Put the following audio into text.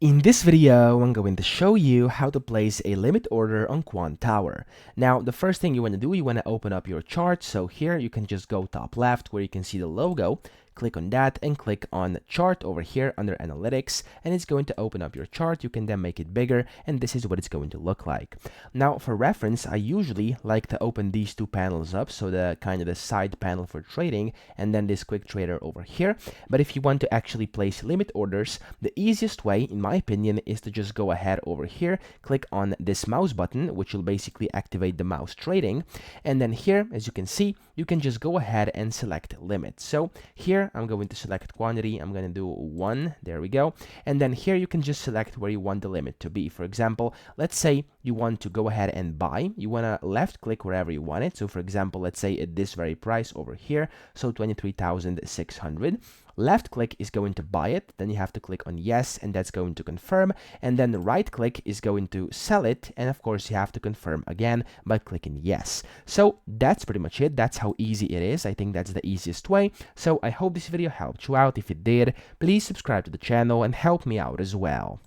In this video, I'm going to show you how to place a limit order on Quantower. Now, the first thing you want to do, you want to open up your chart. So here you can just go top left where you can see the logo. Click on that and click on chart over here under analytics, and it's going to open up your chart. You can then make it bigger, and this is what it's going to look like. Now, for reference, I usually like to open these two panels up, so the kind of the side panel for trading and then this quick trader over here. But if you want to actually place limit orders, the easiest way, in my opinion, is to just go ahead over here, click on this mouse button, which will basically activate the mouse trading, and then here, as you can see, you can just go ahead and select limit. So here I'm going to select quantity. I'm going to do 1. There we go. And then here you can just select where you want the limit to be. For example, let's say you want to go ahead and buy. You want to left click wherever you want it. So for example, let's say at this very price over here, so 23,600. Left click is going to buy it, then you have to click on yes, and that's going to confirm, and then right click is going to sell it, and of course you have to confirm again by clicking yes. So that's pretty much it. That's how easy it is. I think that's the easiest way. So I hope this video helped you out. If it did, please subscribe to the channel and help me out as well.